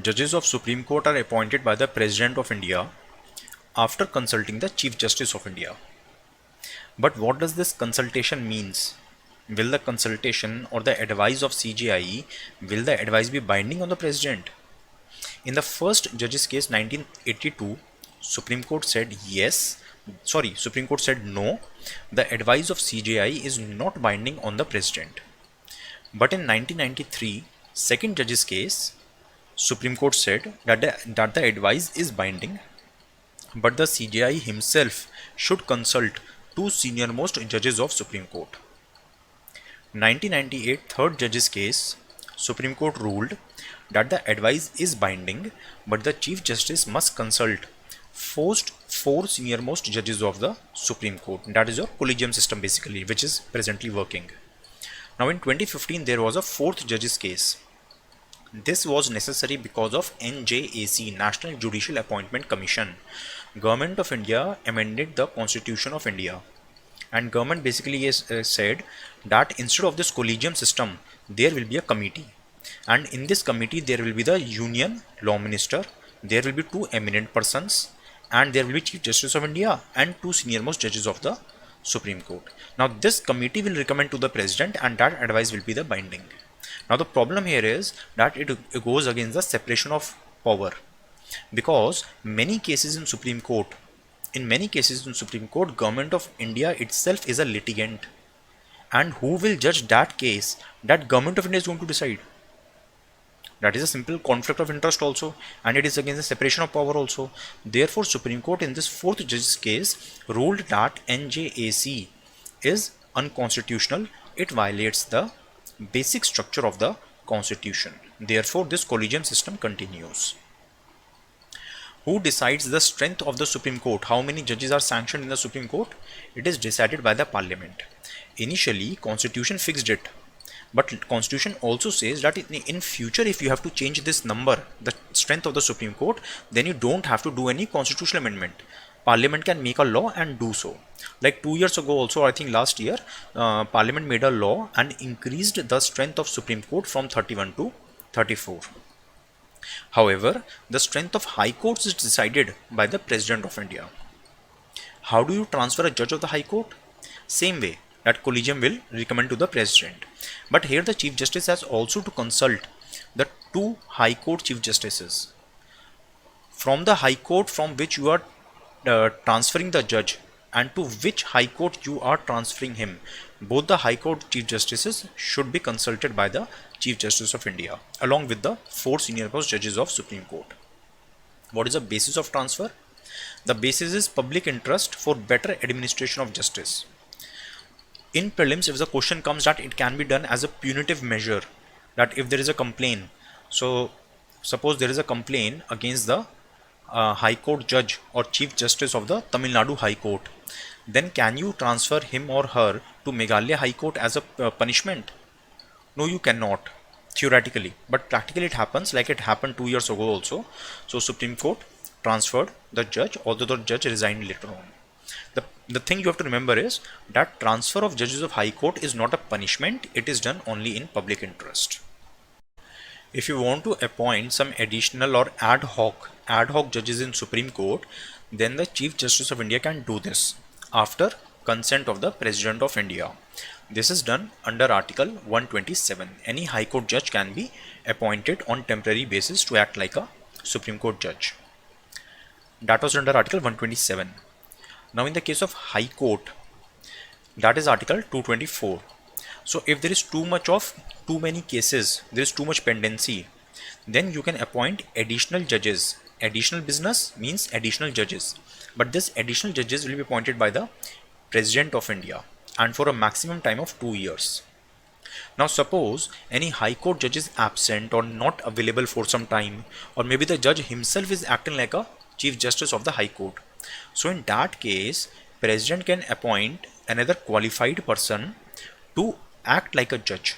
Judges of Supreme Court are appointed by the President of India after consulting the Chief Justice of India. But what does this consultation means? Will the consultation or the advice of CJI, will the advice be binding on the President? In the first judge's case 1982, Supreme Court said Supreme Court said no, the advice of CJI is not binding on the President. But in 1993, second judge's case, Supreme Court said that the advice is binding, but the CJI himself should consult two senior most judges of Supreme Court. 1998 third judge's case, Supreme Court ruled that the advice is binding, but the Chief Justice must consult first four senior most judges of the Supreme Court. That is your collegium system basically, which is presently working. Now in 2015 there was a fourth judge's case. This was necessary because of NJAC, National Judicial Appointment Commission. Government of India amended the Constitution of India, and government basically said that instead of this collegium system there will be a committee, and in this committee there will be the Union Law Minister, there will be two eminent persons, and there will be Chief Justice of India and two senior most judges of the Supreme Court. Now this committee will recommend to the President, and that advice will be the binding. Now the problem here is that it goes against the separation of power, because in many cases in Supreme Court, Government of India itself is a litigant, and who will judge that case? That Government of India is going to decide. That is a simple conflict of interest also, and it is against the separation of power also. Therefore, Supreme Court in this fourth judge's case ruled that NJAC is unconstitutional. It violates the basic structure of the Constitution. Therefore, this collegium system continues. Who decides the strength of the Supreme Court? How many judges are sanctioned in the Supreme Court? It is decided by the Parliament. Initially, Constitution fixed it, but Constitution also says that in future, if you have to change this number, the strength of the Supreme Court, then you don't have to do any constitutional amendment. Parliament can make a law and do so. Like 2 years ago also, I think last year, Parliament made a law and increased the strength of Supreme Court from 31 to 34. However, the strength of High Courts is decided by the President of India. How do you transfer a judge of the High Court? Same way, that collegium will recommend to the President. But here the Chief Justice has also to consult the two High Court Chief Justices. From the High Court from which you are transferring the judge, and to which High Court you are transferring him, both the High Court Chief Justices should be consulted by the Chief Justice of India along with the four senior most judges of Supreme Court. What is the basis of transfer? The basis is public interest for better administration of justice. In prelims, if the question comes that it can be done as a punitive measure, that if there is a complaint, so suppose there is a complaint against the High Court judge or Chief Justice of the Tamil Nadu High Court, then can you transfer him or her to Meghalaya High Court as a punishment? No, you cannot, theoretically, but practically it happens, like it happened 2 years ago also. So Supreme Court transferred the judge, although the judge resigned later on. The thing you have to remember is that transfer of judges of High Court is not a punishment, it is done only in public interest. If you want to appoint some additional or ad hoc judges in Supreme Court, then the Chief Justice of India can do this after consent of the President of India. This is done under Article 127. Any High Court judge can be appointed on temporary basis to act like a Supreme Court judge. That was under Article 127. Now in the case of High Court, that is Article 224. So if there is too many cases, there is too much pendency, then you can appoint additional judges. Additional business means additional judges, but this additional judges will be appointed by the President of India and for a maximum time of 2 years. Now suppose any High Court judge is absent or not available for some time, or maybe the judge himself is acting like a Chief Justice of the High Court. So in that case, President can appoint another qualified person to act like a judge.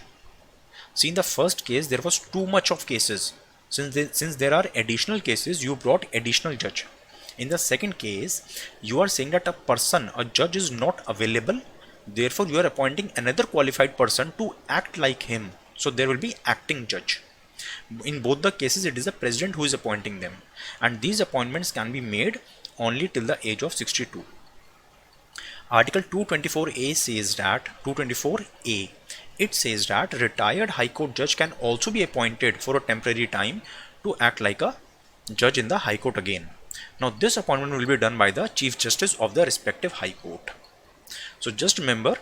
See, in the first case there was too much of cases. Since there are additional cases, you brought additional judge. In the second case, you are saying that a judge is not available, therefore you are appointing another qualified person to act like him. So there will be acting judge. In both the cases, it is the president who is appointing them, and these appointments can be made only till the age of 62. Article 224A says that 224A it says that retired High Court judge can also be appointed for a temporary time to act like a judge in the High Court again. Now this appointment will be done by the Chief Justice of the respective High Court. So just remember,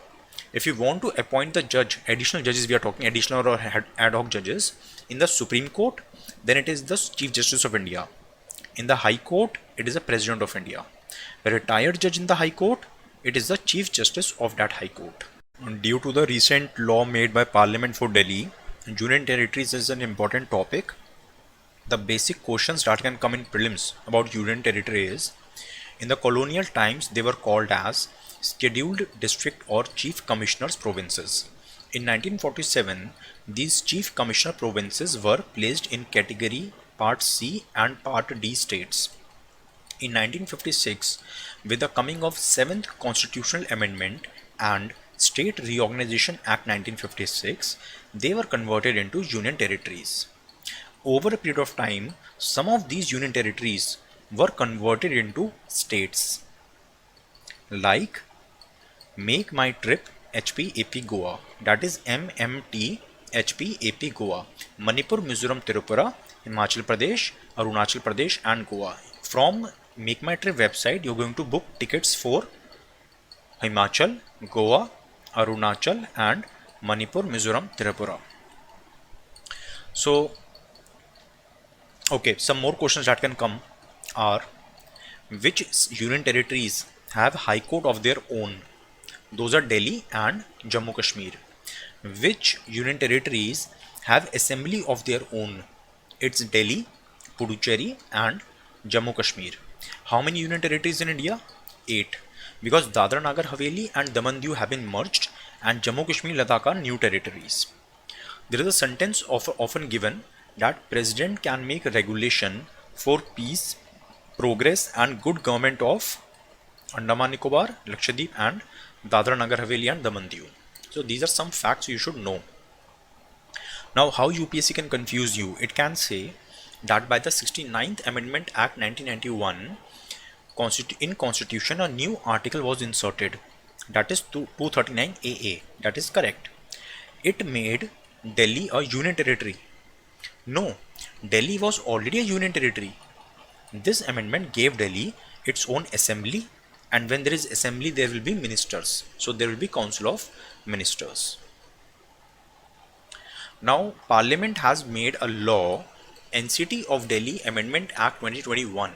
if you want to appoint the judge, additional judges, we are talking additional or ad hoc judges in the Supreme Court, then it is the Chief Justice of India. In the High Court, it is the President of India. A retired judge in the High Court, it is the Chief Justice of that High Court. Due to the recent law made by Parliament for Delhi, Union Territories is an important topic. The basic questions that can come in prelims about Union Territory is, in the colonial times they were called as Scheduled District or Chief Commissioners Provinces. In 1947, these Chief Commissioner Provinces were placed in Category Part C and Part D states. In 1956, with the coming of 7th Constitutional Amendment and State Reorganization Act 1956, they were converted into Union Territories. Over a period of time, some of these Union Territories were converted into states, like Make My Trip HPAP Goa, that is MMT HPAP Goa, Manipur, Mizoram, Tripura, Himachal Pradesh, Arunachal Pradesh and Goa. From Make My Trip website, you're going to book tickets for Himachal, Goa, Arunachal and Manipur, Mizoram, Tripura. So, okay, some more questions that can come are, which Union Territories have High Court of their own? Those are Delhi and Jammu Kashmir. Which Union Territories have Assembly of their own? It's Delhi, Puducherry and Jammu Kashmir. How many Union Territories in India? 8. Because Dadra Nagar Haveli and Daman Diu have been merged and Jammu Kashmir Ladakh are new territories. There is a sentence often given that President can make a regulation for peace, progress and good government of Andaman Nicobar, Lakshadweep and Dadra Nagar Haveli and Daman Diu. So these are some facts you should know. Now how UPSC can confuse you? It can say that by the 69th Amendment Act 1991, in Constitution a new article was inserted, that is 239 AA. That is correct. It made Delhi a union territory. No, Delhi was already a union territory. This amendment gave Delhi its own assembly, and when there is assembly there will be ministers. So there will be council of ministers. Now Parliament has made a law, NCT of Delhi Amendment Act 2021.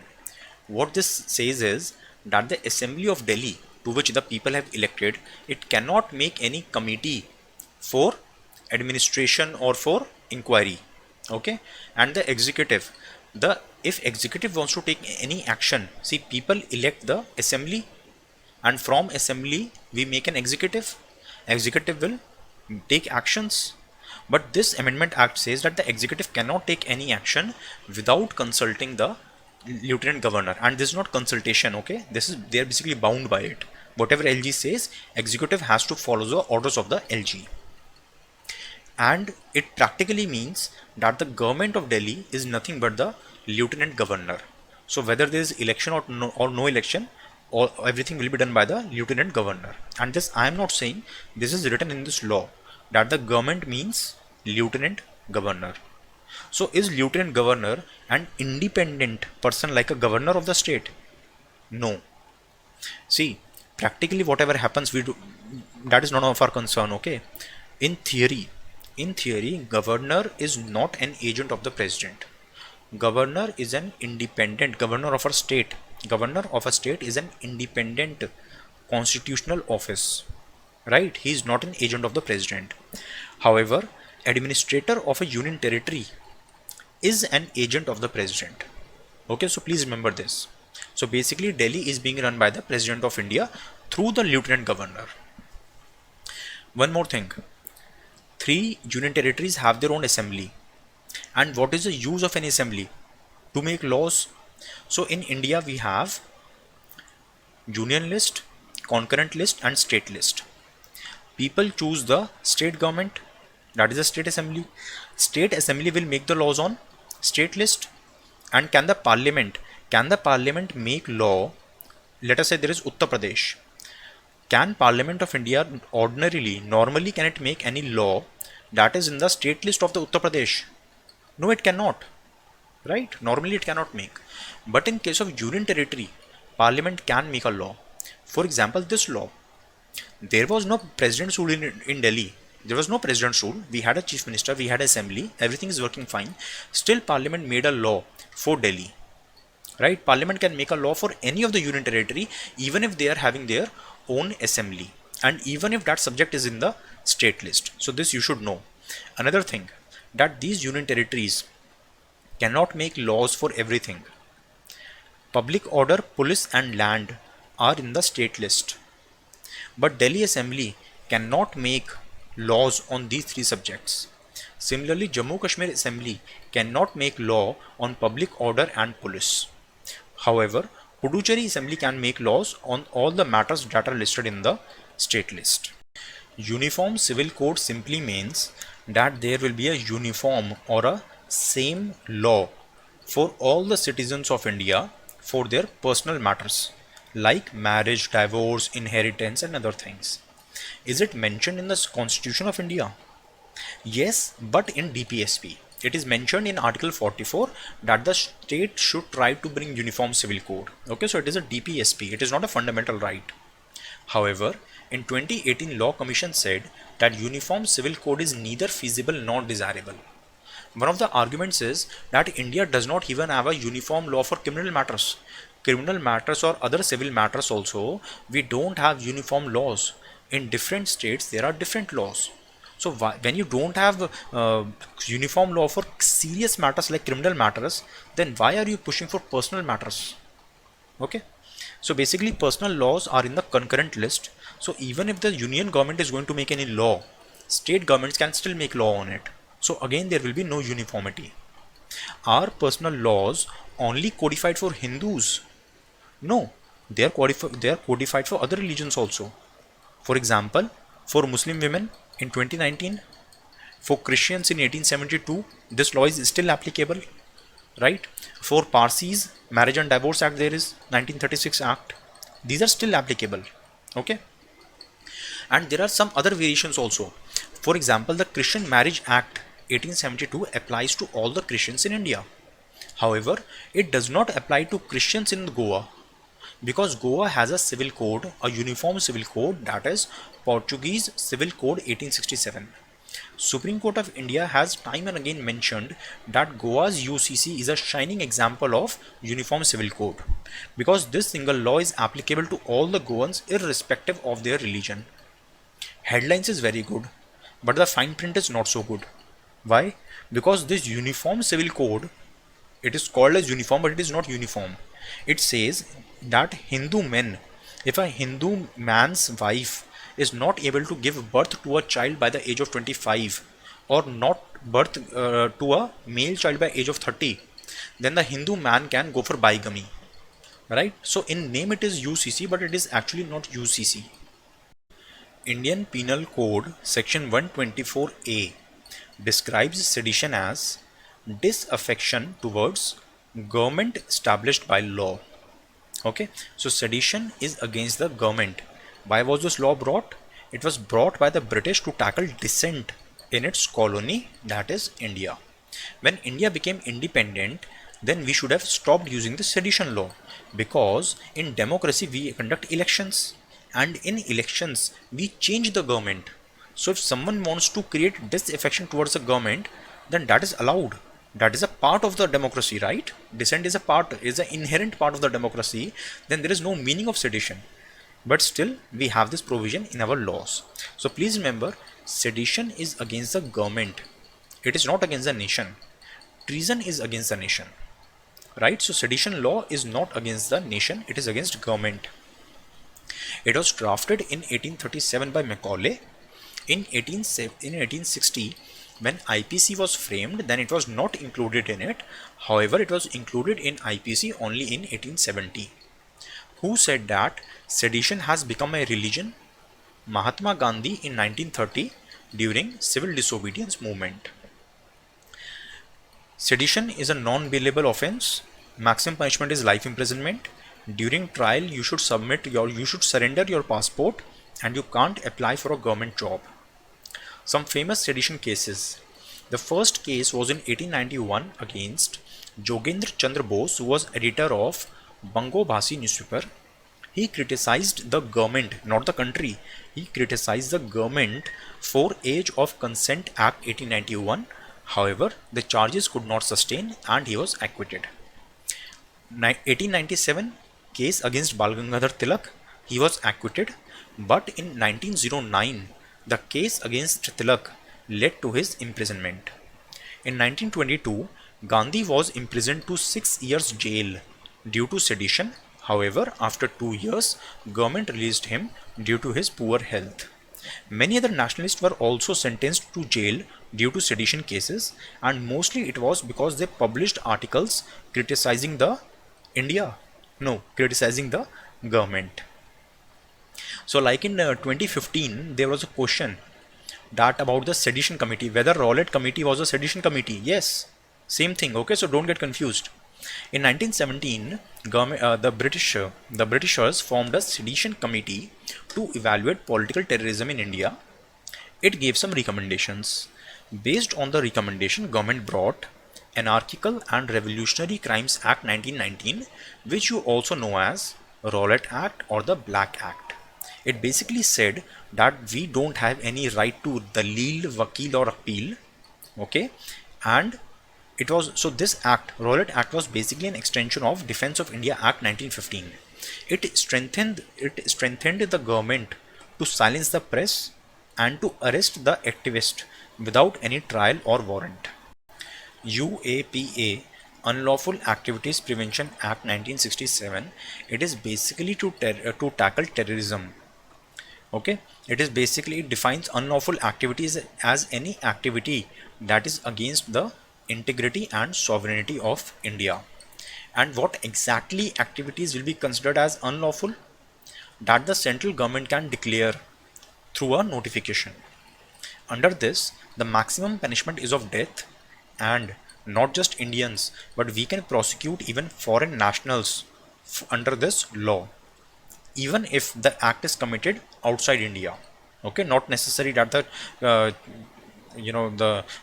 What this says is that the Assembly of Delhi, to which the people have elected, it cannot make any committee for administration or for inquiry. Okay, and the executive, if executive wants to take any action, see, people elect the assembly and from assembly we make an executive. Executive will take actions. But this amendment act says that the executive cannot take any action without consulting the lieutenant governor, and this is not consultation. Okay, this is, they are basically bound by it. Whatever LG says, executive has to follow the orders of the LG. And it practically means that the government of Delhi is nothing but the lieutenant governor. So whether there is election or no election, or everything will be done by the lieutenant governor. And this I am not saying, this is written in this law that the government means lieutenant governor. So is lieutenant governor an independent person like a governor of the state? No. See, practically whatever happens, we do, that is none of our concern. Okay, in theory, governor is not an agent of the president. Governor is an independent governor of a state. Governor of a state is an independent constitutional office, right? He is not an agent of the president. However, administrator of a union territory is an agent of the president. Okay, so please remember this. So basically Delhi is being run by the President of India through the lieutenant governor. One more thing, 3 union territories have their own assembly. And what is the use of an assembly? To make laws. So in India we have union list, concurrent list and state list. People choose the state government, that is the state assembly. State assembly will make the laws on state list. And can the parliament make law? Let us say there is Uttar Pradesh. Can Parliament of India normally can it make any law that is in the state list of the Uttar Pradesh? No, it cannot. Right? Normally it cannot make. But in case of union territory, Parliament can make a law. For example, this law. There was no president's rule in Delhi. There was no president's rule. We had a chief minister, we had assembly, everything is working fine. Still, Parliament made a law for Delhi. Right? Parliament can make a law for any of the union territory, even if they are having their own assembly, and even if that subject is in the state list. So this you should know. Another thing, that these union territories cannot make laws for everything. Public order, police and land are in the state list, but Delhi Assembly cannot make laws on these three subjects. Similarly, Jammu Kashmir Assembly cannot make law on public order and police. However, Puducherry Assembly can make laws on all the matters that are listed in the state list. Uniform Civil Code simply means that there will be a uniform or a same law for all the citizens of India for their personal matters like marriage, divorce, inheritance and other things. Is it mentioned in the Constitution of India? Yes, but in DPSP. It is mentioned in Article 44 that the state should try to bring uniform civil code. Okay, so it is a DPSP. It is not a fundamental right. However, in 2018 Law Commission said that uniform civil code is neither feasible nor desirable. One of the arguments is that India does not even have a uniform law for criminal matters. Criminal matters or other civil matters also, we don't have uniform laws. In different states, there are different laws. So when you don't have uniform law for serious matters like criminal matters, then why are you pushing for personal matters? Okay. So basically personal laws are in the concurrent list. So even if the union government is going to make any law, state governments can still make law on it. So again there will be no uniformity. Are personal laws only codified for Hindus? No, they are codified for other religions also. For example, for Muslim women in 2019, for Christians in 1872, this law is still applicable, right? For Parsis, Marriage and Divorce Act, there is 1936 Act. These are still applicable, okay? And there are some other variations also. For example, the Christian Marriage Act 1872 applies to all the Christians in India. However, it does not apply to Christians in Goa, because Goa has a civil code, a uniform civil code, that is Portuguese Civil Code 1867. Supreme Court of India has time and again mentioned that Goa's UCC is a shining example of uniform civil code, because this single law is applicable to all the Goans irrespective of their religion. Headlines is very good, but the fine print is not so good. Why? Because this uniform civil code, it is called as uniform, but it is not uniform. It says that Hindu men, if a Hindu man's wife is not able to give birth to a child by the age of 25 or not birth to a male child by age of 30, then the Hindu man can go for bigamy, right? So in name it is UCC, but it is actually not UCC. Indian Penal Code section 124A describes sedition as disaffection towards government established by law. Okay, so sedition is against the government. Why was this law brought? It was brought by the British to tackle dissent in its colony, that is India. When India became independent, then we should have stopped using the sedition law, because in democracy we conduct elections, and in elections we change the government. So if someone wants to create disaffection towards the government, then that is allowed. That is a part of the democracy, right? Dissent is an inherent part of the democracy. Then there is no meaning of sedition. But still, we have this provision in our laws. So please remember, sedition is against the government. It is not against the nation. Treason is against the nation, right? So sedition law is not against the nation. It is against government. It was drafted in 1837 by Macaulay. In 1860, when IPC was framed, then it was not included in it. However, it was included in IPC only in 1870. Who said that sedition has become a religion? Mahatma Gandhi in 1930 during civil disobedience movement. Sedition is a non-bailable offense. Maximum punishment is life imprisonment. During trial you should surrender your passport, and you can't apply for a government job. Some famous sedition cases. The first case was in 1891 against Jogendra Chandra Bose, who was editor of Bango Bhasi newspaper. He criticized the government, not the country. He criticized the government for Age of Consent Act 1891. However, the charges could not sustain and he was acquitted. 1897 case against Bal Gangadhar Tilak. He was acquitted, but in 1909 the case against Tilak led to his imprisonment. In 1922, Gandhi was imprisoned to 6 years jail due to sedition. However, after 2 years, government released him due to his poor health. Many other nationalists were also sentenced to jail due to sedition cases, and mostly it was because they published articles criticizing criticizing the government. So like in 2015, there was a question that about the sedition committee, whether Rowlatt committee was a sedition committee. Yes, same thing. Okay, so don't get confused. In 1917, the Britishers formed a sedition committee to evaluate political terrorism in India. It gave some recommendations. Based on the recommendation, government brought Anarchical and Revolutionary Crimes Act 1919, which you also know as Rowlatt Act or the Black Act. It basically said that we don't have any right to dalil, vakil or appeal. Okay, and it was so this act, Rowlatt Act, was basically an extension of Defence of India Act 1915. It strengthened the government to silence the press and to arrest the activist without any trial or warrant. UAPA, Unlawful Activities Prevention Act 1967. It is basically to tackle terrorism. Okay, it defines unlawful activities as any activity that is against the integrity and sovereignty of India. And what exactly activities will be considered as unlawful? That the central government can declare through a notification. Under this, the maximum punishment is of death, and not just Indians, but we can prosecute even foreign nationals under this law, even if the act is committed outside India. Okay, not necessary that the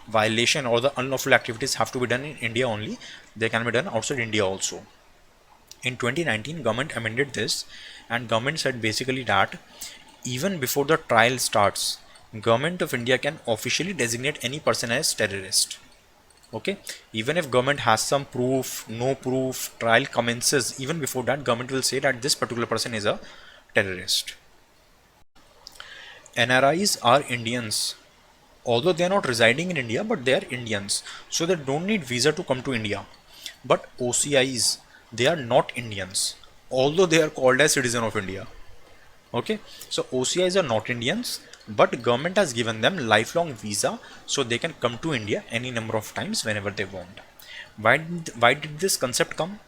violation or the unlawful activities have to be done in India only. They can be done outside India also. In 2019, government amended this, and government said basically that even before the trial starts, government of India can officially designate any person as terrorist. Okay, even if government has some proof, no proof, trial commences, even before that, government will say that this particular person is a terrorist. NRIs are Indians, although they are not residing in India, but they are Indians, so they don't need visa to come to India. But OCIs, they are not Indians, although they are called as citizen of India. Okay, so OCIs are not Indians, but government has given them lifelong visa, so they can come to India any number of times whenever they want. Why did this concept come?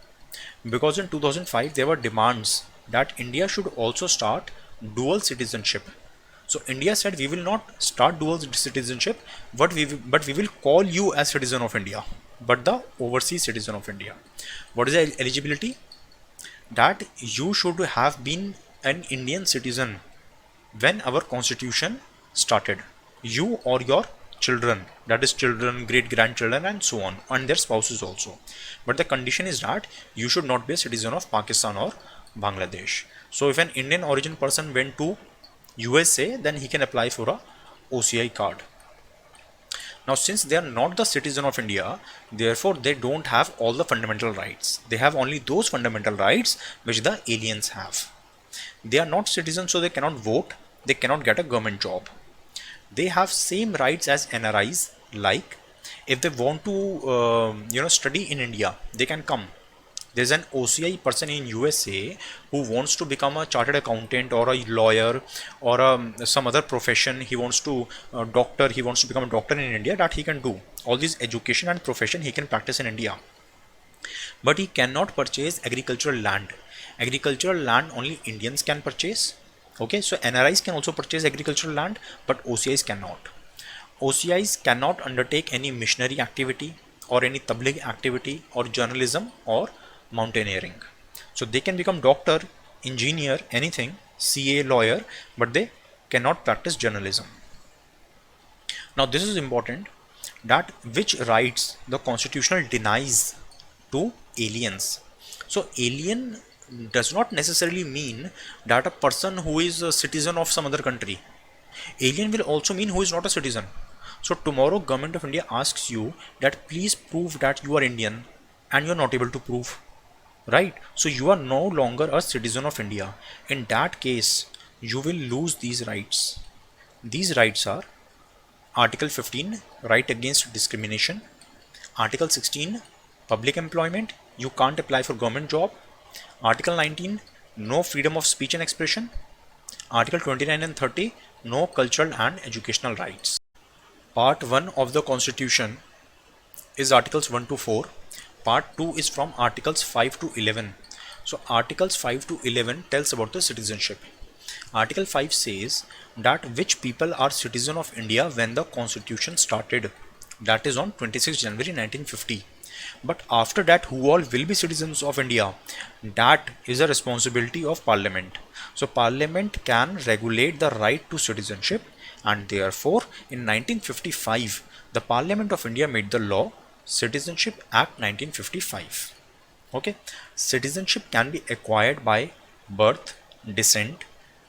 Because in 2005 there were demands that India should also start dual citizenship. So India said we will not start dual citizenship, but we will call you as citizen of India, but the overseas citizen of India. What is the eligibility? That you should have been an Indian citizen when our constitution started, you or your children, that is children, great grandchildren and so on, and their spouses also. But the condition is that you should not be a citizen of Pakistan or Bangladesh. So if an Indian origin person went to USA, then he can apply for a OCI card. Now since they are not the citizen of India, therefore they don't have all the fundamental rights. They have only those fundamental rights which the aliens have. They are not citizens, so they cannot vote, they cannot get a government job. They have same rights as NRIs, like if they want to study in India, they can come. There's an OCI person in USA who wants to become a chartered accountant or a lawyer or some other profession. He wants to doctor. He wants to become a doctor in India. That he can do. All these education and profession he can practice in India. But he cannot purchase agricultural land. Agricultural land only Indians can purchase. Okay, so NRIs can also purchase agricultural land, but OCIs cannot. OCIs cannot undertake any missionary activity or any tabligh activity or journalism or mountaineering. So they can become doctor, engineer, anything, CA, lawyer, but they cannot practice journalism. Now this is important, that which rights the constitutional denies to aliens. So alien does not necessarily mean that a person who is a citizen of some other country. Alien will also mean who is not a citizen. So tomorrow government of India asks you that please prove that you are Indian, and you are not able to prove, right? So you are no longer a citizen of India. In that case, you will lose these rights. These rights are Article 15, right against discrimination. Article 16, public employment, you can't apply for government job. Article 19, no freedom of speech and expression. Article 29 and 30, no cultural and educational rights. Part 1 of the Constitution is Articles 1 to 4. Part 2 is from Articles 5 to 11. So Articles 5 to 11 tells about the citizenship. Article 5 says that which people are citizen of India when the Constitution started. That is on 26 January 1950. But after that, who all will be citizens of India? That is a responsibility of Parliament. So Parliament can regulate the right to citizenship, and therefore in 1955 the Parliament of India made the law Citizenship Act 1955. Okay, citizenship can be acquired by birth, descent,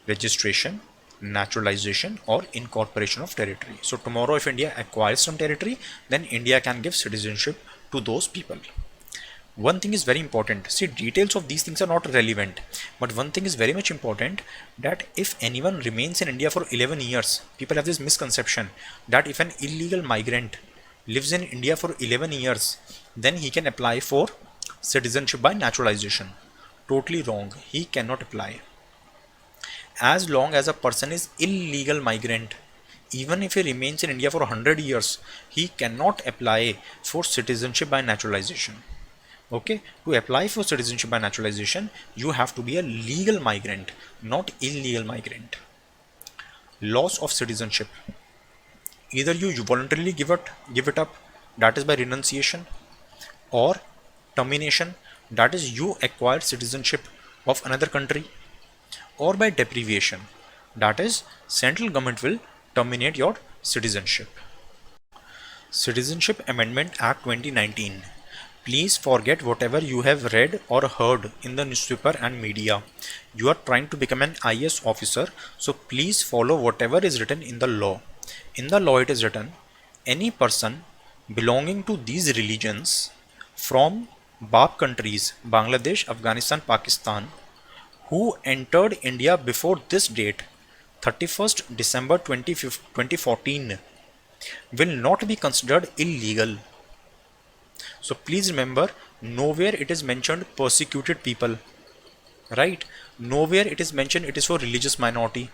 registration, naturalization, or incorporation of territory. So tomorrow if India acquires some territory, then India can give citizenship to those people. One thing is very important. See, details of these things are not relevant, but one thing is very much important, that if anyone remains in India for 11 years, people have this misconception that if an illegal migrant lives in India for 11 years, then he can apply for citizenship by naturalization. Totally wrong. He cannot apply. As long as a person is illegal migrant, even if he remains in India for 100 years, he cannot apply for citizenship by naturalization. Okay, to apply for citizenship by naturalization, you have to be a legal migrant, not illegal migrant. Loss of citizenship. Either you voluntarily give it up, that is by renunciation, or termination, that is you acquire citizenship of another country, or by deprivation, that is central government will terminate your citizenship. Citizenship Amendment Act 2019. Please forget whatever you have read or heard in the newspaper and media. You are trying to become an IAS officer, so please follow whatever is written in the law. In the law it is written, any person belonging to these religions from BAP countries, Bangladesh, Afghanistan, Pakistan, who entered India before this date, 31st December 2014, will not be considered illegal. So please remember, nowhere it is mentioned persecuted people, right? Nowhere it is mentioned it is for religious minority.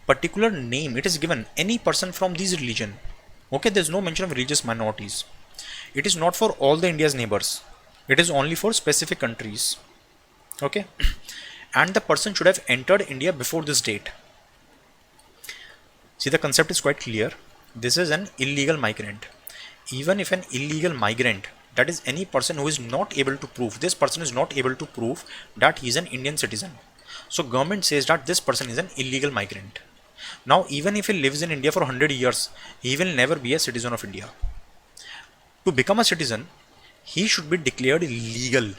Particular name it is given, any person from these religion. Okay, there is no mention of religious minorities. It is not for all the India's neighbors. It is only for specific countries. Okay, and the person should have entered India before this date. See, the concept is quite clear. This is an illegal migrant. Even if an illegal migrant, that is any person who is not able to prove, this person is not able to prove that he is an Indian citizen. So government says that this person is an illegal migrant. Now even if he lives in India for 100 years, he will never be a citizen of India. To become a citizen, he should be declared legal,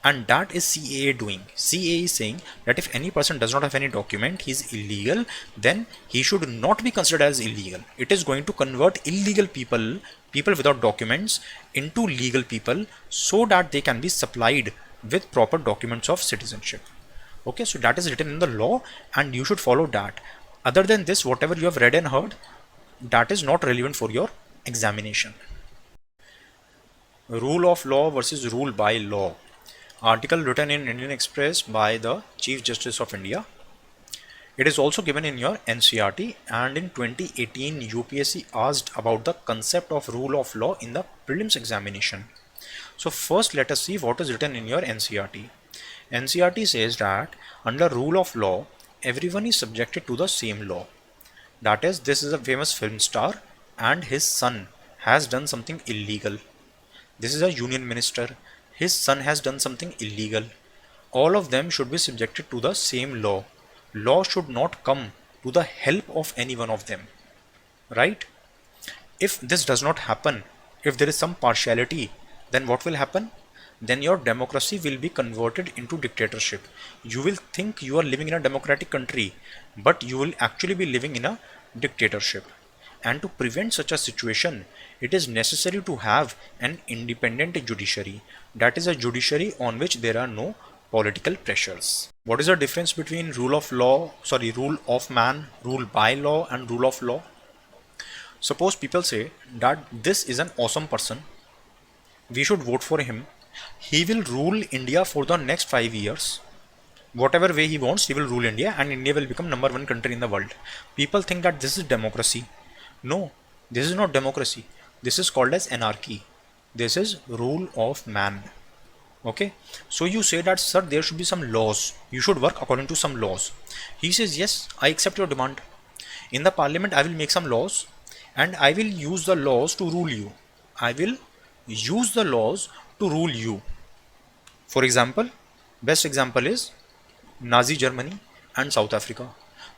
and that is CAA doing. CAA is saying that if any person does not have any document, he is illegal, then he should not be considered as illegal. It is going to convert illegal people without documents into legal people, so that they can be supplied with proper documents of citizenship. Okay, so that is written in the law and you should follow that. Other than this, whatever you have read and heard, that is not relevant for your examination. Rule of law versus rule by law. Article written in Indian Express by the Chief Justice of India. It is also given in your NCERT, and in 2018 UPSC asked about the concept of rule of law in the prelims examination. So first let us see what is written in your NCERT. NCERT says that under rule of law, everyone is subjected to the same law. That is, this is a famous film star and his son has done something illegal. This is a union minister. His son has done something illegal. All of them should be subjected to the same law. Law should not come to the help of any one of them, right? If this does not happen, if there is some partiality, then what will happen? Then your democracy will be converted into dictatorship. You will think you are living in a democratic country, but you will actually be living in a dictatorship. And to prevent such a situation, it is necessary to have an independent judiciary. That is a judiciary on which there are no political pressures. What is the difference between rule of man, rule by law, and rule of law? Suppose people say that this is an awesome person, we should vote for him. He will rule India for the next 5 years. Whatever way he wants, he will rule India and India will become number one country in the world. People think that this is democracy. No, this is not democracy. This is called as anarchy. This is rule of man. Okay, so you say that, sir, there should be some laws. You should work according to some laws. He says, yes, I accept your demand. In the parliament, I will make some laws and I will use the laws to rule you. I will use the laws to rule you. For example, best example is Nazi Germany and South Africa,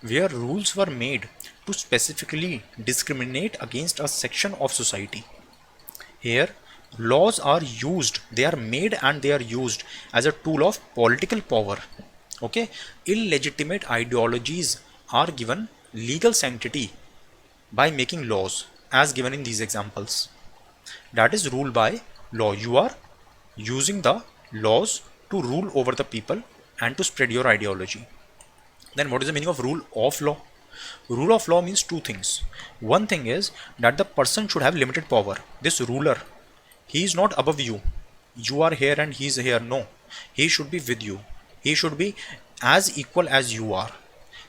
where rules were made to specifically discriminate against a section of society. Here, laws are used, they are made and they are used as a tool of political power. Okay, illegitimate ideologies are given legal sanctity by making laws, as given in these examples. That is rule by law. You are using the laws to rule over the people and to spread your ideology. Then what is the meaning of rule of law? Rule of law means two things. One thing is that the person should have limited power. This ruler, he is not above you. You are here and he is here. No, he should be with you. He should be as equal as you are.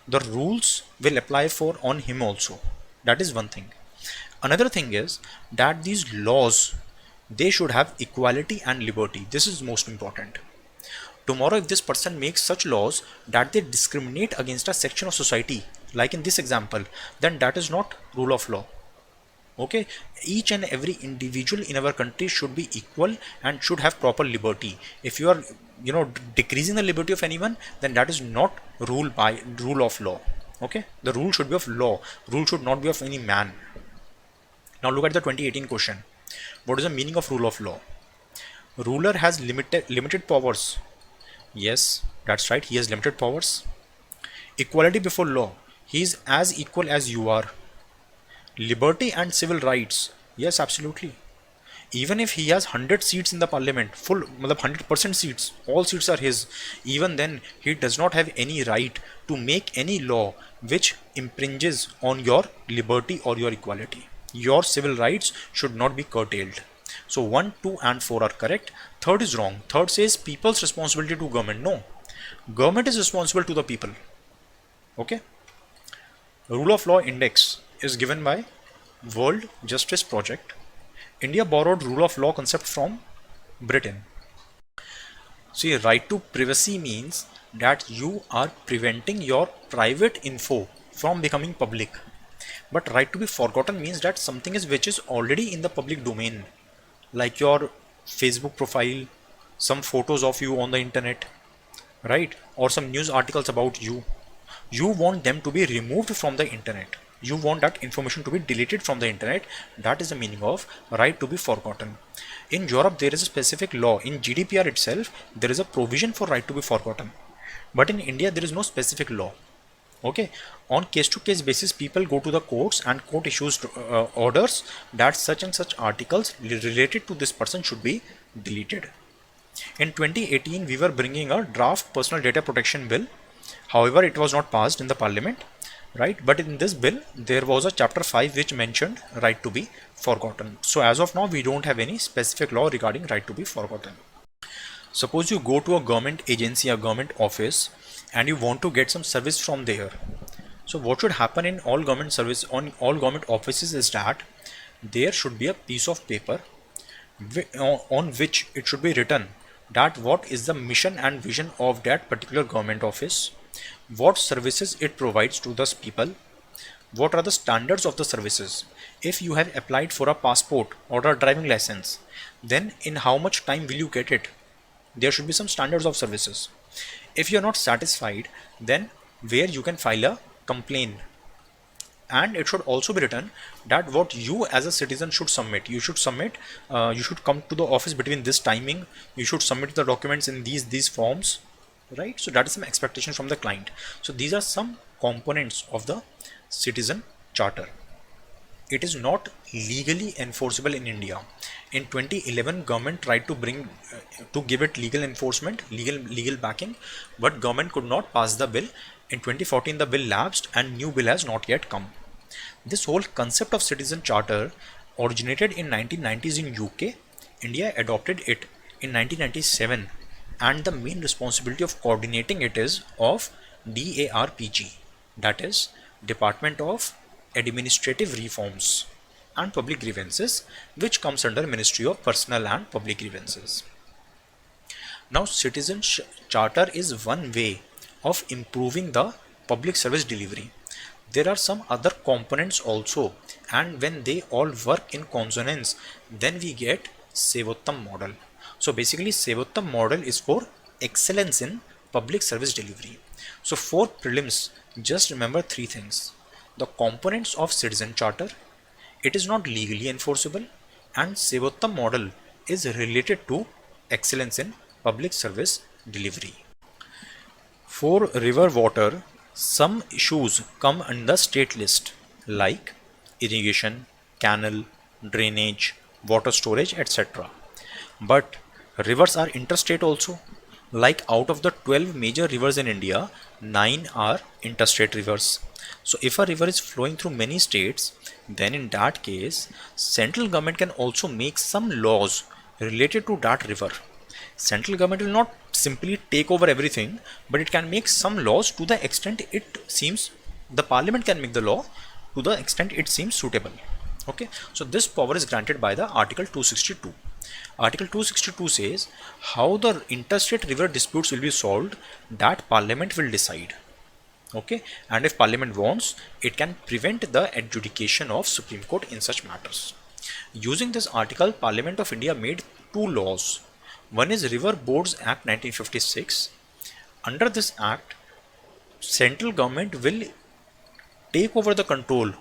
The rules will apply for on him also. That is one thing. Another thing is that these laws, they should have equality and liberty. This is most important. Tomorrow, if this person makes such laws that they discriminate against a section of society, like in this example, then that is not rule of law. Okay, each and every individual in our country should be equal and should have proper liberty. If you are, decreasing the liberty of anyone, then that is not rule of law. Okay, the rule should be of law. Rule should not be of any man. Now look at the 2018 question. What is the meaning of rule of law? Ruler has limited powers. Yes, that's right. He has limited powers. Equality before law. He is as equal as you are. Liberty and civil rights. Yes, absolutely. Even if he has 100 seats in the parliament, full 100% seats, all seats are his, even then he does not have any right to make any law which impinges on your liberty or your equality. Your civil rights should not be curtailed. So 1, 2 and 4 are correct. Third is wrong. Third says people's responsibility to government. No, government is responsible to the people. Okay. Rule of law index is given by World Justice Project. India borrowed rule of law concept from Britain. See, right to privacy means that you are preventing your private info from becoming public. But right to be forgotten means that something is which is already in the public domain, like your Facebook profile, some photos of you on the internet, right? Or some news articles about you. You want them to be removed from the internet. You want that information to be deleted from the internet. That is the meaning of right to be forgotten. In Europe, there is a specific law. In GDPR itself, there is a provision for right to be forgotten. But in India, there is no specific law. Okay, on case-to-case basis, people go to the courts and court issues orders that such and such articles related to this person should be deleted. In 2018, we were bringing a draft personal data protection bill. However, it was not passed in the parliament, right? But in this bill, there was a chapter 5 which mentioned right to be forgotten. So as of now, we don't have any specific law regarding right to be forgotten. Suppose you go to a government agency, a government office, and you want to get some service from there. So what should happen in all government service, on all government offices, is that there should be a piece of paper on which it should be written that what is the mission and vision of that particular government office, what services it provides to those people, What are the standards of the services? If you have applied for a passport or a driving license, then in how much time will you get it? There should be some standards of services. If you're not satisfied, then where you can file a complaint. And it should also be written that what you as a citizen should submit. You should come to the office between this timing. You should submit the documents in these forms, right? So that is some expectation from the client. So these are some components of the citizen charter. It is not legally enforceable in India. In 2011, government tried to bring to give it legal enforcement, legal backing, but government could not pass the bill. In 2014, the bill lapsed and new bill has not yet come. This whole concept of citizen charter originated in 1990s in UK. India adopted it in 1997, and the main responsibility of coordinating it is of DARPG, that is Department of Administrative Reforms and Public Grievances, which comes under Ministry of Personal and Public Grievances. Now, citizen charter is one way of improving the public service delivery. There are some other components also, and when they all work in consonance, then we get Sevottam model. So basically, Sevottam model is for excellence in public service delivery. So for prelims, just remember three things: the components of citizen charter, it is not legally enforceable, and Sevottam model is related to excellence in public service delivery. For river water, some issues come under state list like irrigation, canal, drainage, water storage, etc. But rivers are interstate also. Like out of the 12 major rivers in India, 9 are interstate rivers. So if a river is flowing through many states, then in that case, central government can also make some laws related to that river. Central government will not simply take over everything, but it can make some laws to the extent it seems, the parliament can make the law to the extent it seems suitable. Okay, so this power is granted by the Article 262. Article 262 says how the interstate river disputes will be solved, that parliament will decide. Okay, and if parliament wants, it can prevent the adjudication of Supreme Court in such matters. Using this article, Parliament of India made two laws. One is River Boards Act 1956. Under this act, central government will take over the control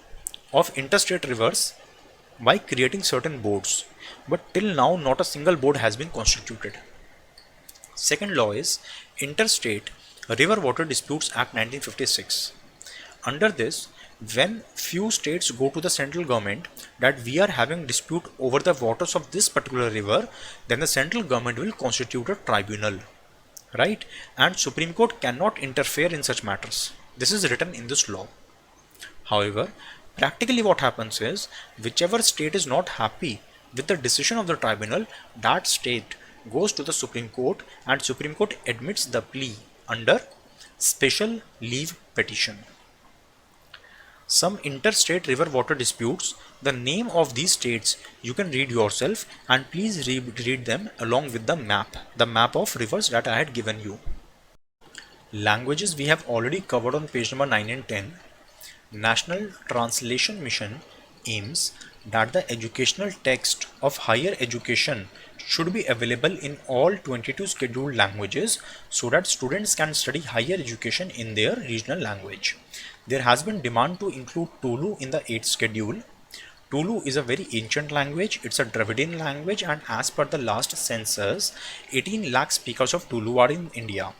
of interstate rivers by creating certain boards, but till now not a single board has been constituted. Second law is Interstate River Water Disputes Act 1956. Under this, when few states go to the central government that we are having dispute over the waters of this particular river, then the central government will constitute a tribunal, right? And Supreme Court cannot interfere in such matters. This is written in this law. However, practically what happens is, whichever state is not happy with the decision of the tribunal, that state goes to the Supreme Court and Supreme Court admits the plea under special leave petition. Some interstate river water disputes, the name of these states you can read yourself, and please read them along with the map of rivers that I had given you. Languages we have already covered on page number 9 and 10. National Translation Mission aims that the educational text of higher education should be available in all 22 scheduled languages so that students can study higher education in their regional language. There has been demand to include Tulu in the 8th schedule. Tulu is a very ancient language. It's a Dravidian language, and as per the last census, 18 lakh speakers of Tulu are in India.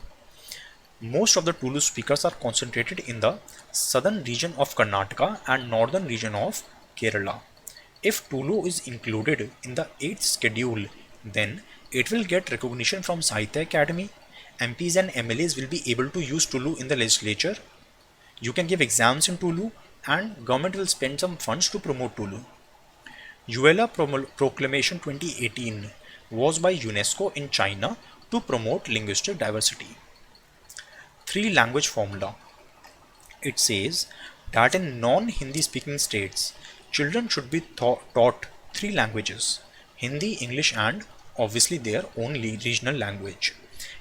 Most of the Tulu speakers are concentrated in the southern region of Karnataka and northern region of Kerala. If Tulu is included in the 8th schedule, then it will get recognition from Sahitya Academy. MPs and MLAs will be able to use Tulu in the legislature. You can give exams in Tulu, and government will spend some funds to promote Tulu. ULA Proclamation 2018 was by UNESCO in China to promote linguistic diversity. 3-language formula. It says that in non-Hindi speaking states, children should be taught 3 languages: Hindi, English, and obviously their own regional language.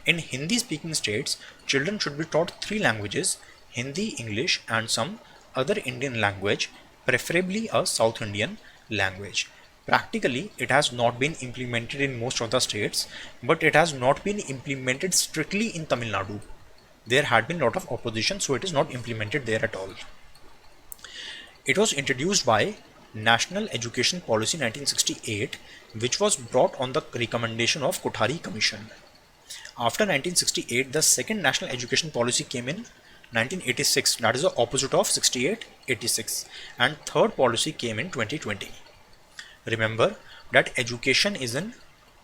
In Hindi speaking states, children should be taught 3 languages: Hindi, English, and some other Indian language, preferably a South Indian language. Practically, it has not been implemented in most of the states, but it has not been implemented strictly in Tamil Nadu. There had been a lot of opposition, so it is not implemented there at all. It was introduced by National Education Policy 1968, which was brought on the recommendation of Kothari Commission. After 1968, the second National Education Policy came in 1986, that is the opposite of 68-86, and third policy came in 2020. Remember that education is in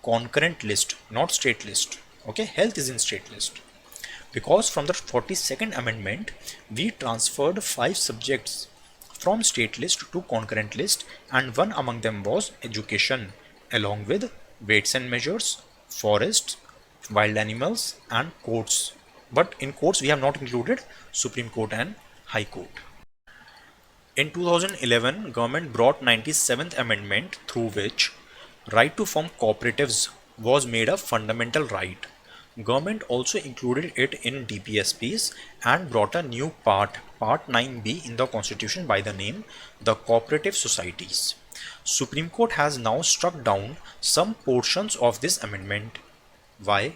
concurrent list, not state list. Okay, health is in state list. Because from the 42nd amendment, we transferred 5 subjects from state list to concurrent list, and one among them was education, along with weights and measures, forests, wild animals, and courts. But in courts we have not included Supreme Court and High Court. In 2011, government brought 97th amendment, through which right to form cooperatives was made a fundamental right. Government also included it in DPSPs and brought a new part 9B in the constitution by the name the Cooperative Societies. Supreme Court has now struck down some portions of this amendment. Why?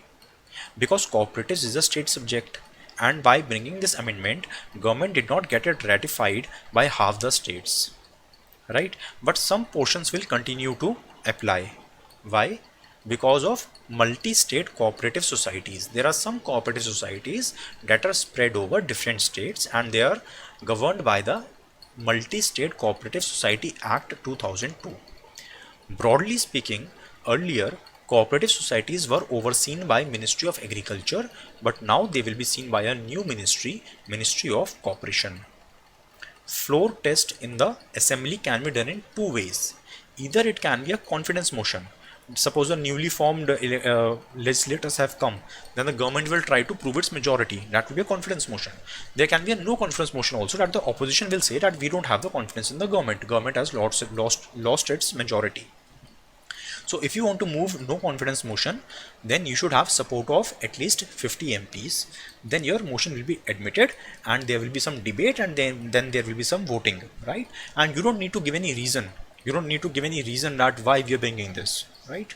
Because cooperatives is a state subject, and by bringing this amendment, government did not get it ratified by half the states, right? But some portions will continue to apply. Why? Because of multi-state cooperative societies. There are some cooperative societies that are spread over different states, and they are governed by the Multi-State Cooperative Society Act 2002. Broadly speaking, earlier cooperative societies were overseen by Ministry of Agriculture, but now they will be seen by a new ministry, Ministry of Cooperation. Floor test in the assembly can be done in 2 ways. Either it can be a confidence motion. Suppose a newly formed legislators have come, then the government will try to prove its majority. That will be a confidence motion. There can be a no confidence motion also, that the opposition will say that we don't have the confidence in the government. Government has lost its majority. So if you want to move no confidence motion, then you should have support of at least 50 MPs. Then your motion will be admitted, and there will be some debate, and then there will be some voting, right? And you don't need to give any reason. You don't need to give any reason that why we are bringing this, right?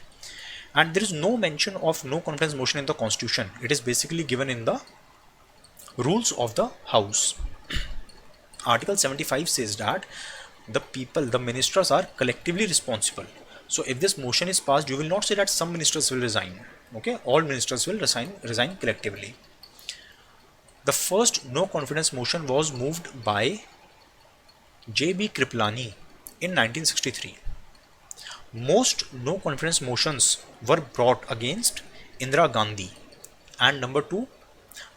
And there is no mention of no confidence motion in the constitution. It is basically given in the rules of the house. Article 75 says that the people, the ministers, are collectively responsible. So if this motion is passed, you will not say that some ministers will resign. Okay, all ministers will resign collectively. The first no confidence motion was moved by J.B. Kripalani in 1963. Most no confidence motions were brought against Indira Gandhi and number 2,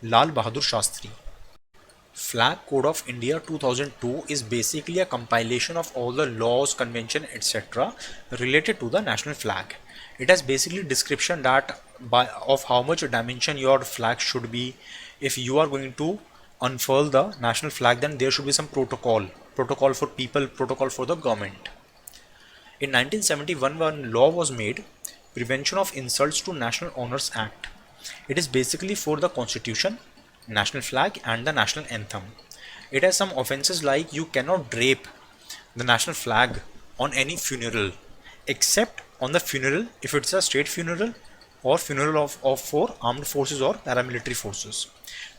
Lal Bahadur Shastri. Flag Code of India 2002 is basically a compilation of all the laws, convention, etc. related to the national flag. It has basically description that of how much dimension your flag should be. If you are going to unfurl the national flag, then there should be some protocol for people, protocol for the government. In 1971, one law was made, Prevention of Insults to National Honors Act. It is basically for the constitution, national flag and the national anthem. It has some offenses like you cannot drape the national flag on any funeral, except on the funeral if it's a state funeral or funeral of for armed forces or paramilitary forces.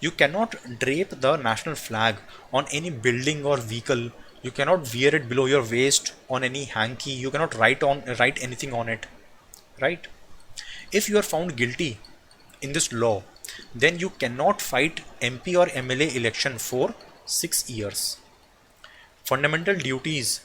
You cannot drape the national flag on any building or vehicle. You cannot wear it below your waist on any hanky. You cannot write anything on it, right? If you are found guilty in this law, then you cannot fight MP or MLA election for 6 years. Fundamental duties,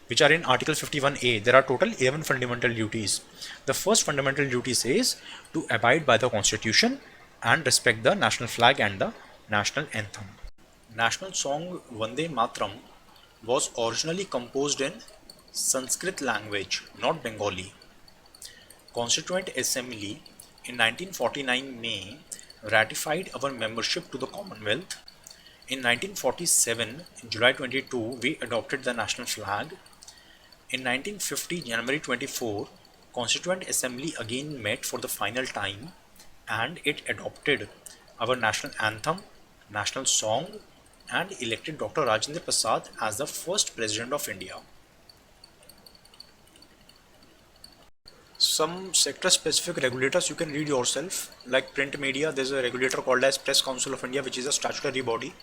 which are in Article 51A, there are total 11 fundamental duties. The first fundamental duty says to abide by the Constitution and respect the national flag and the national anthem. National song Vande Matram was originally composed in Sanskrit language, not Bengali. Constituent Assembly in 1949 May ratified our membership to the Commonwealth. In 1947, July 22, we adopted the national flag. In 1950, January 24, Constituent Assembly again met for the final time, and it adopted our national anthem, national song, and elected Dr. Rajendra Prasad as the first president of India. Some sector specific regulators you can read yourself, like print media. There's a regulator called as Press Council of India, which is a statutory body.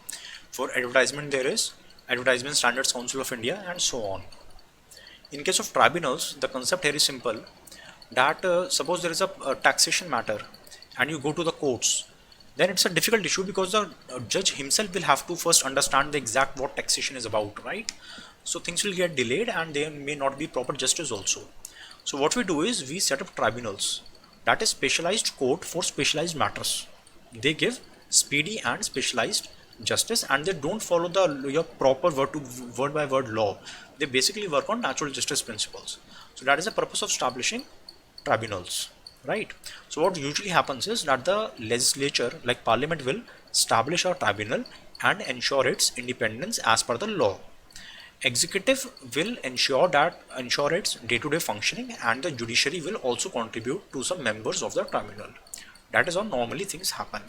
For advertisement, there is Advertisement Standards Council of India, and so on. In case of tribunals, the concept here is simple, that suppose there is a taxation matter and you go to the courts, then it's a difficult issue because the judge himself will have to first understand the exact what taxation is about, right? So things will get delayed and there may not be proper justice also. So what we do is we set up tribunals, that is specialized court for specialized matters. They give speedy and specialized justice, and they don't follow the your proper word by word law. They basically work on natural justice principles. So that is the purpose of establishing tribunals, right? So what usually happens is that the legislature, like parliament, will establish a tribunal and ensure its independence as per the law. Executive will ensure its day-to-day functioning, and the judiciary will also contribute to some members of the tribunal. That is how normally things happen.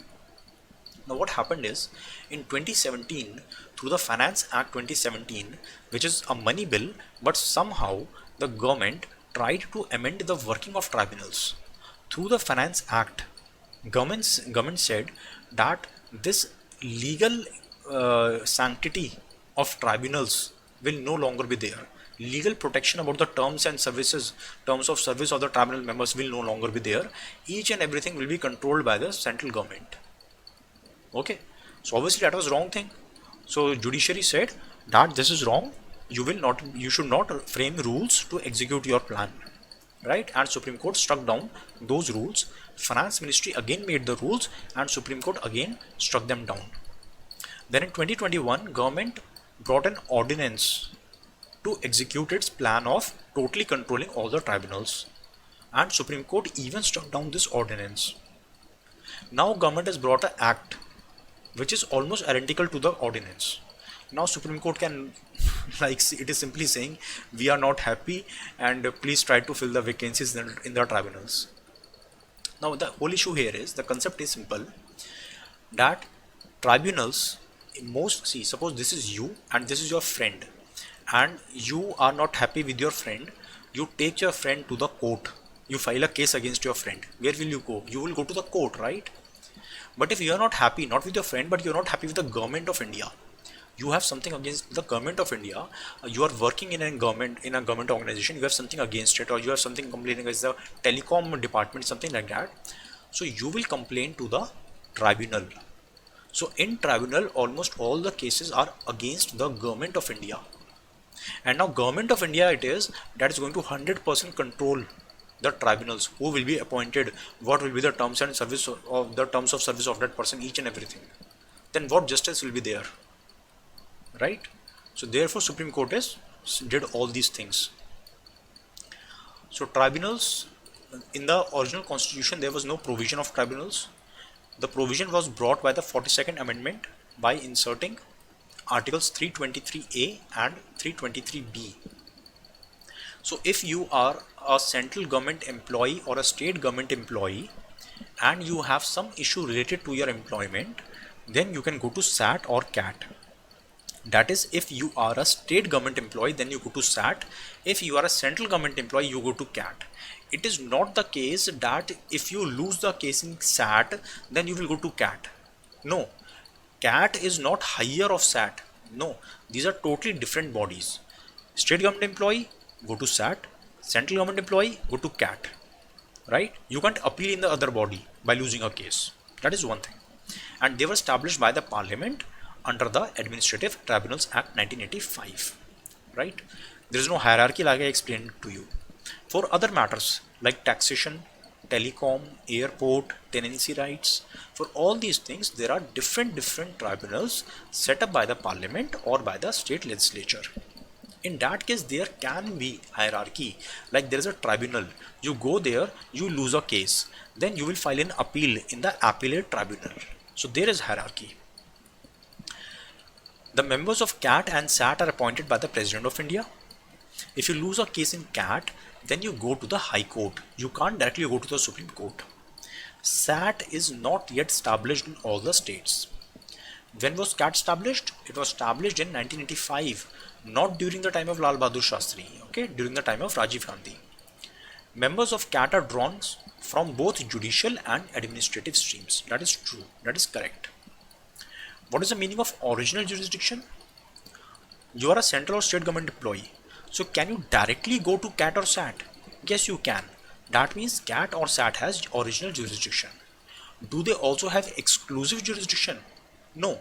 Now what happened is, in 2017, through the Finance Act 2017, which is a money bill, but somehow the government tried to amend the working of tribunals. Through the Finance Act, government said that this legal sanctity of tribunals will no longer be there. Legal protection about the terms of service of the tribunal members will no longer be there. Each and everything will be controlled by the central government. Okay, so obviously that was wrong thing. So judiciary said that this is wrong. You should not frame rules to execute your plan, right? And Supreme Court struck down those rules. Finance Ministry again made the rules, and Supreme Court again struck them down. Then in 2021, government brought an ordinance to execute its plan of totally controlling all the tribunals, and Supreme Court even struck down this ordinance. Now government has brought an act which is almost identical to the ordinance. Now Supreme Court can like it is simply saying we are not happy and please try to fill the vacancies in the tribunals. Now the whole issue here is, the concept is simple, that tribunals, suppose this is you and this is your friend, and you are not happy with your friend, you take your friend to the court, you file a case against your friend. Where will you go? You will go to the court, right? But if you are not happy, not with your friend, but you are not happy with the government of India, you have something against the government of India, you are working in a government organization, you have something against it, or you have something complaining against the telecom department, something like that. So you will complain to the tribunal. So in tribunal, almost all the cases are against the government of India. And now government of India it is that is going to 100% control the tribunals, who will be appointed, what will be the terms of service of that person, each and everything. Then what justice will be there, right? So therefore Supreme Court did all these things. So tribunals, in the original constitution there was no provision of tribunals. The provision was brought by the 42nd amendment by inserting articles 323A and 323B. So if you are a central government employee or a state government employee and you have some issue related to your employment, then you can go to SAT or CAT. That is, if you are a state government employee, then you go to SAT. If you are a central government employee, you go to CAT. It is not the case that if you lose the case in SAT, then you will go to CAT. No, CAT is not higher of SAT. No, these are totally different bodies. State government employee, go to SAT. Central government employee, go to CAT. Right? You can't appeal in the other body by losing a case. That is one thing. And they were established by the Parliament under the Administrative Tribunals Act 1985. Right? There is no hierarchy like I explained to you. For other matters like taxation, telecom, airport, tenancy rights, for all these things there are different tribunals set up by the Parliament or by the state legislature. In that case there can be hierarchy, like there is a tribunal, you go there, you lose a case, then you will file an appeal in the appellate tribunal. So there is hierarchy. The members of CAT and SAT are appointed by the President of India. If you lose a case in CAT, then you go to the High Court. You can't directly go to the Supreme Court. SAT is not yet established in all the states. When was CAT established? It was established in 1985, not during the time of Lal Bahadur Shastri, okay, during the time of Rajiv Gandhi. Members of CAT are drawn from both judicial and administrative streams. That is true, that is correct. What is the meaning of original jurisdiction? You are a central or state government employee. So can you directly go to CAT or SAT? Yes, you can. That means CAT or SAT has original jurisdiction. Do they also have exclusive jurisdiction? No.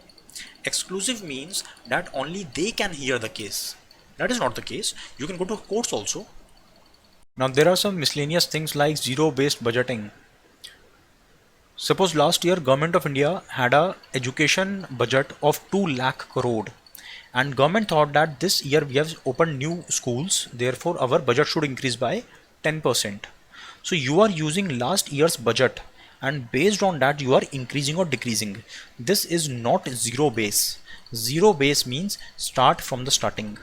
Exclusive means that only they can hear the case. That is not the case. You can go to courts also. Now there are some miscellaneous things like zero-based budgeting. Suppose last year Government of India had a education budget of 2 lakh crore, and government thought that this year we have opened new schools, therefore our budget should increase by 10%. So you are using last year's budget, and based on that you are increasing or decreasing. This is not zero base. Zero base means start from the starting.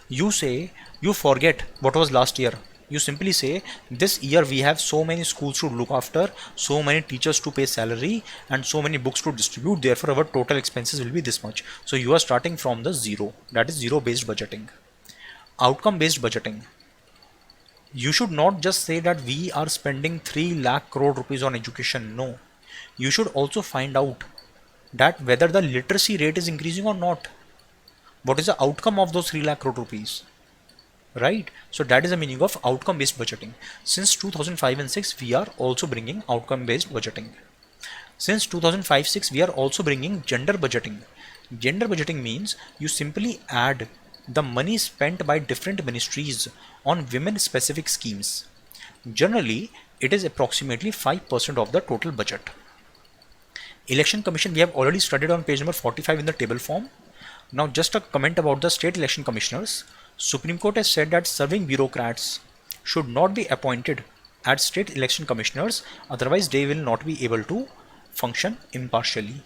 You say, you forget what was last year. You simply say, this year we have so many schools to look after, so many teachers to pay salary, and so many books to distribute, therefore our total expenses will be this much. So you are starting from the zero. That is zero based budgeting. Outcome based budgeting. You should not just say that we are spending 3 lakh crore rupees on education. No. You should also find out that whether the literacy rate is increasing or not. What is the outcome of those 3 lakh crore rupees? Right? So that is the meaning of outcome based budgeting. Since 2005 and 6 we are also bringing outcome based budgeting. Since 2005-6 we are also bringing gender budgeting. Gender budgeting means you simply add the money spent by different ministries on women specific schemes. Generally it is approximately 5% of the total budget. Election Commission we have already studied on page number 45 in the table form. Now just a comment about the state election commissioners. Supreme Court has said that serving bureaucrats should not be appointed as state election commissioners, otherwise they will not be able to function impartially.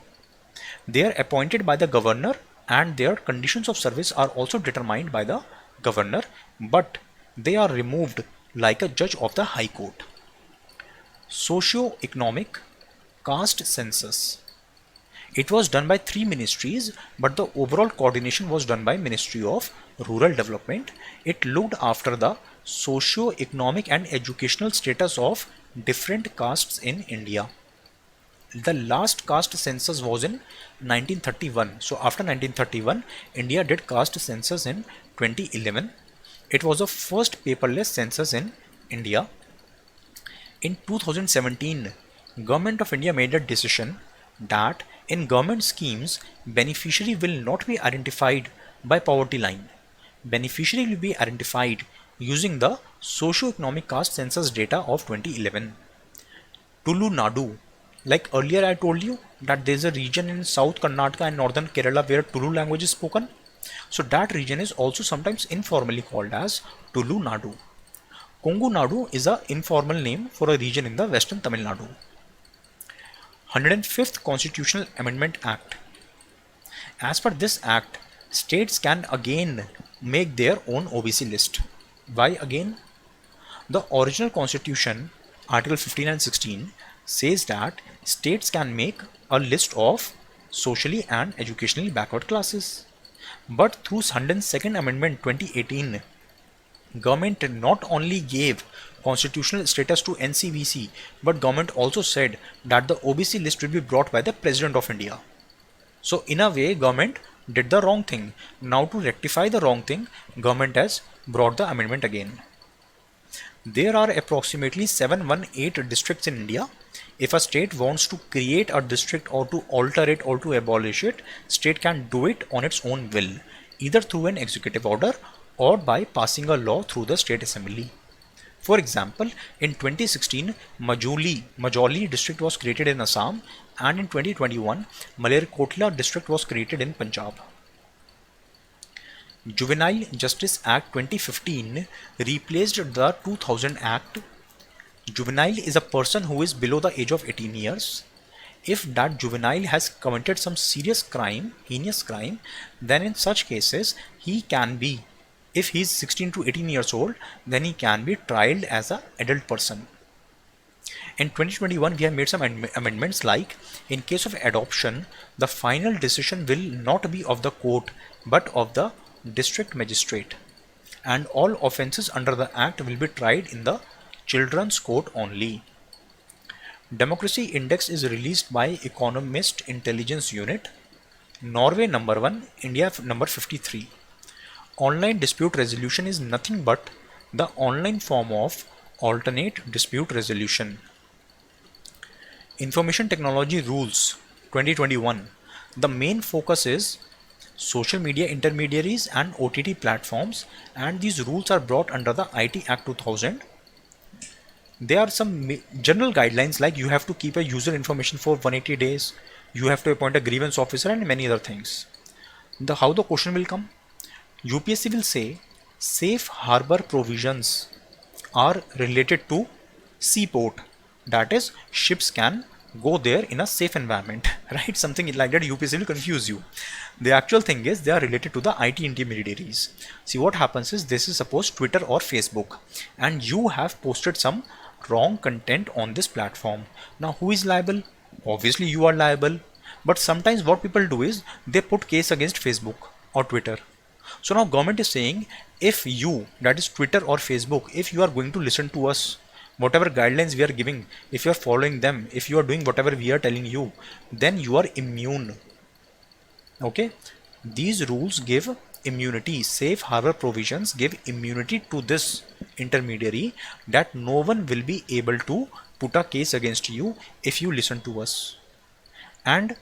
They are appointed by the governor and their conditions of service are also determined by the governor, but they are removed like a judge of the High Court. Socio-economic caste census. It was done by 3 ministries, but the overall coordination was done by Ministry of Rural Development. It looked after the socio-economic and educational status of different castes in India. The last caste census was in 1931. So after 1931, India did caste census in 2011. It was the first paperless census in India. In 2017, Government of India made a decision that in government schemes, beneficiary will not be identified by poverty line. Beneficiary will be identified using the socio-economic caste census data of 2011. Tulu Nadu, like earlier I told you that there is a region in South Karnataka and Northern Kerala where Tulu language is spoken. So that region is also sometimes informally called as Tulu Nadu. Kongu Nadu is an informal name for a region in the Western Tamil Nadu. 105th Constitutional Amendment Act. As per this act, states can again make their own OBC list. Why again? The original constitution, Article 15 and 16, says that states can make a list of socially and educationally backward classes. But through 102nd Amendment 2018, government not only gave constitutional status to NCVC, but government also said that the OBC list will be brought by the President of India. So in a way, government did the wrong thing. Now to rectify the wrong thing, government has brought the amendment again. There are approximately 718 districts in India. If a state wants to create a district or to alter it or to abolish it, state can do it on its own will, either through an executive order or by passing a law through the state assembly. For example, in 2016, Majoli district was created in Assam, and in 2021, Malerkotla district was created in Punjab. Juvenile Justice Act 2015 replaced the 2000 Act. Juvenile is a person who is below the age of 18 years. If that juvenile has committed some serious crime, heinous crime, then in such cases he can be, if he is 16 to 18 years old, then he can be tried as an adult person. In 2021, we have made some amendments like, in case of adoption, the final decision will not be of the court but of the district magistrate, and all offences under the Act will be tried in the Children's Court only. Democracy Index is released by Economist Intelligence Unit. Norway number 1, India number 53. Online dispute resolution is nothing but the online form of alternate dispute resolution. Information Technology Rules 2021. The main focus is social media intermediaries and OTT platforms, and these rules are brought under the IT Act 2000. There are some general guidelines like you have to keep a user information for 180 days, you have to appoint a grievance officer, and many other things. How the question will come? UPSC will say safe harbor provisions are related to seaport, that is ships can go there in a safe environment, right? Something like that. UPSC will confuse you. The actual thing is they are related to the IT intermediaries. See, what happens is, this is suppose Twitter or Facebook, and you have posted some wrong content on this platform. Now who is liable? Obviously you are liable, but sometimes what people do is they put case against Facebook or Twitter. So now government is saying, if you, that is Twitter or Facebook, if you are going to listen to us, whatever guidelines we are giving, if you are following them, if you are doing whatever we are telling you, then you are immune. Okay, these rules give immunity. Safe harbor provisions give immunity to this intermediary, that no one will be able to put a case against you if you listen to us. And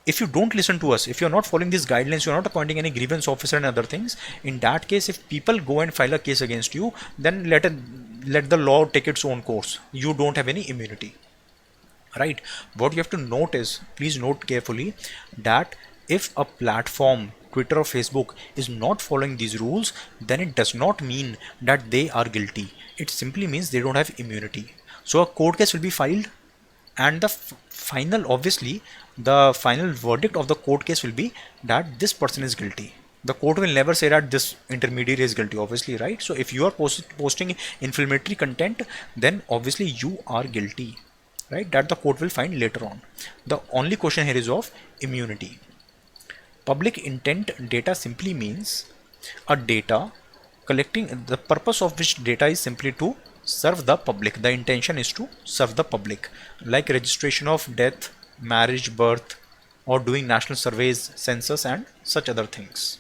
if you don't listen to us, if you're not following these guidelines, you're not appointing any grievance officer and other things, in that case, if people go and file a case against you, then let the law take its own course. You don't have any immunity, right? What you have to note is, please note carefully, that if a platform, Twitter or Facebook, is not following these rules, then it does not mean that they are guilty. It simply means they don't have immunity. So a court case will be filed, and the final, obviously the final verdict of the court case will be that this person is guilty. The court will never say that this intermediary is guilty, obviously, right? So if you are posting inflammatory content, then obviously you are guilty, right? That the court will find later on. The only question here is of immunity. Public intent data simply means a data collecting, the purpose of which data is simply to serve the public. The intention is to serve the public, like registration of death, marriage, birth, or doing national surveys, census, and such other things.